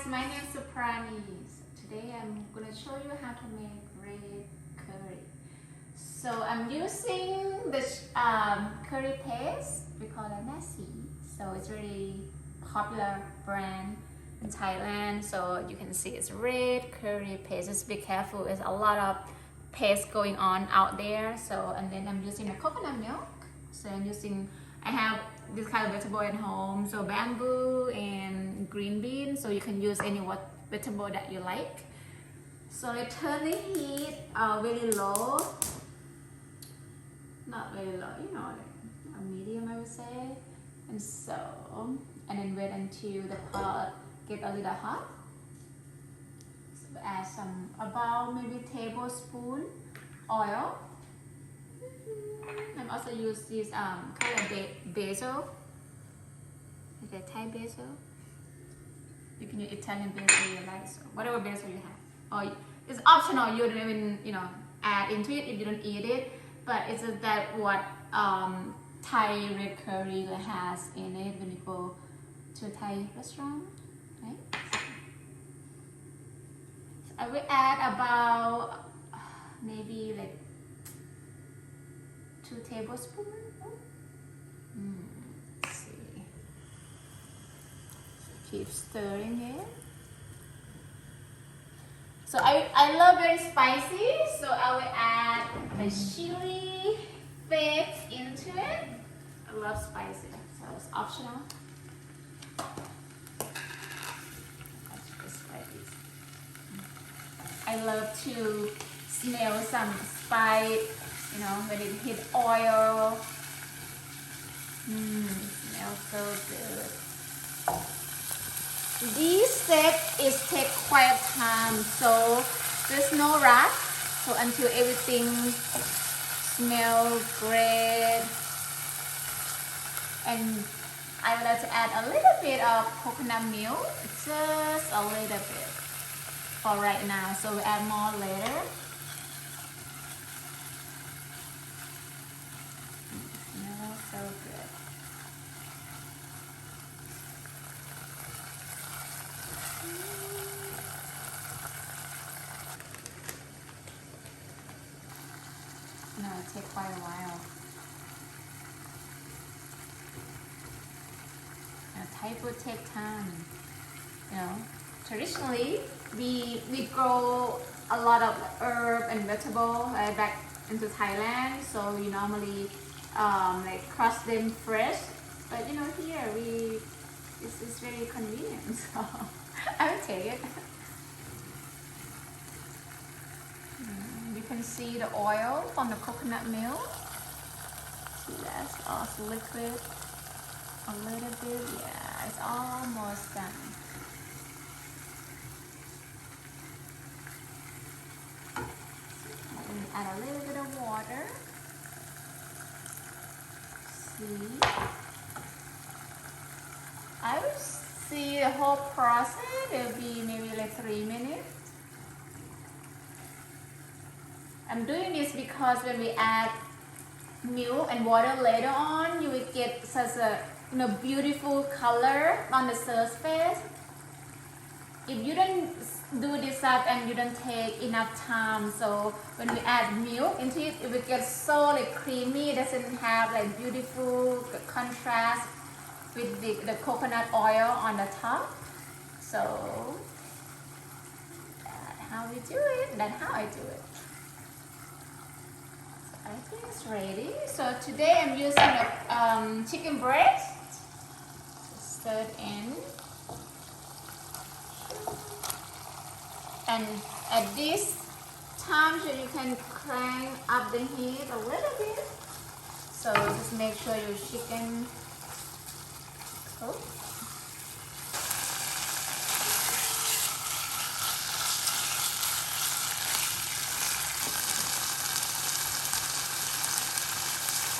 my name is Supranee. Today I'm gonna show you how to make red curry. So I'm using this curry paste. We call it nasi. So it's really popular brand in Thailand. So you can see it's red curry paste. Just be careful. There's a lot of paste going on out there. So and then I'm using a coconut milk. So I have this kind of vegetable at home, so bamboo and green beans, so you can use any vegetable that you like. So I turn the heat very low, not very low, like a medium I would say. And then wait until the pot get a little hot. So add about maybe tablespoon oil. I'm also use this kind of basil, like a Thai basil. You can use Italian basil you like, so whatever basil you have. Or it's optional. You don't even add into it if you don't eat it. But it's just that what Thai red curry has in it when you go to a Thai restaurant, right? So I will add about maybe like 2 tablespoons. Let's see. Keep stirring it. So I love very spicy, so I will add the chili flakes into it. I love spicy, so it's optional. Just like this. I love to smell some spice. When it hit oil, smells so good. This step take quite time, so there's no rush. So until everything smells great, and I would like to add a little bit of coconut milk, just a little bit for right now. So we'll add more later. So good. No, it takes quite a while. Thai food takes time. Traditionally we grow a lot of herb and vegetable back into Thailand. So we normally like crush them fresh, but here it's very convenient, so I will take it. You can see the oil from the coconut milk. See, that's also liquid a little bit. Yeah, it's almost done. Add a little bit of water. I will see the whole process. It'll be maybe like 3 minutes. I'm doing this because when we add milk and water later on, you will get such a beautiful color on the surface. If you don't do this up and you don't take enough time, so when we add milk into it, it will get so like creamy. It doesn't have like beautiful contrast with the coconut oil on the top. So that's how we do it. That's how I do it. So I think it's ready. So today I'm using a chicken breast. Stir it in. And at this time, so you can crank up the heat a little bit. So just make sure your chicken cooks.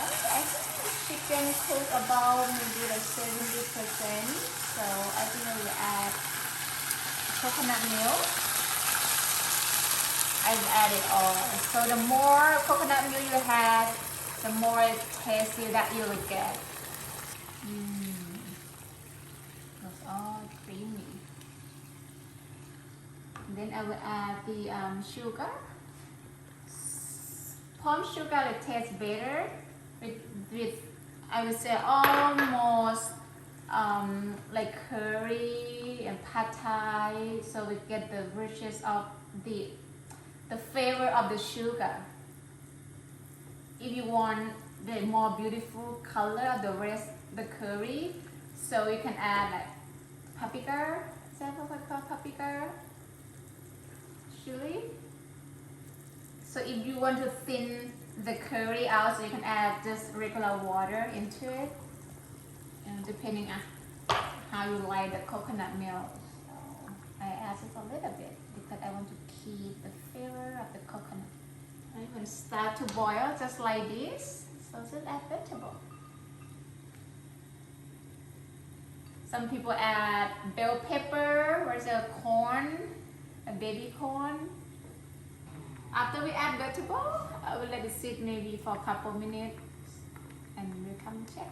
I think the chicken cooks about maybe like 70%. So I think I will add coconut milk. I've added all. So the more coconut milk you have, the more tasty that you will get. It's all creamy. then I will add the sugar. Palm sugar it tastes better with I would say almost like curry and pad thai, so we get the richness of the flavor of the sugar. If you want the more beautiful color of the curry, so you can add like paprika. Is that what I call paprika? Chili. So if you want to thin the curry out, so you can add just regular water into it, and depending on how you like the coconut milk. So I add just a little bit because I want to keep the flavor of the coconut. Right, when it starts to boil just like this, so just add vegetable. Some people add bell pepper, or a corn, a baby corn. After we add vegetable, I will let it sit maybe for a couple minutes and we'll come check.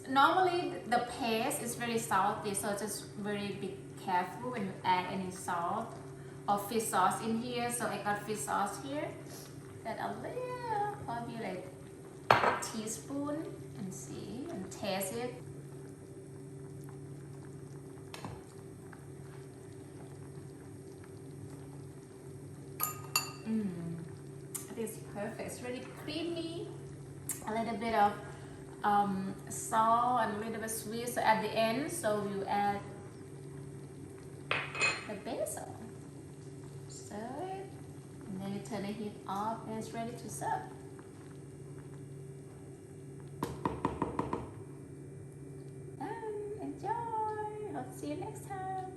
Normally the paste is very salty, so just very be careful when you add any salt or fish sauce in here. So I got fish sauce here. Add a little, probably like a teaspoon, and see and taste it. It is perfect. It's really creamy. A little bit of salt and a little bit sweet. So at the end, so you add the basil. Stir it, and then you turn the heat off, and it's ready to serve. Enjoy. I'll see you next time.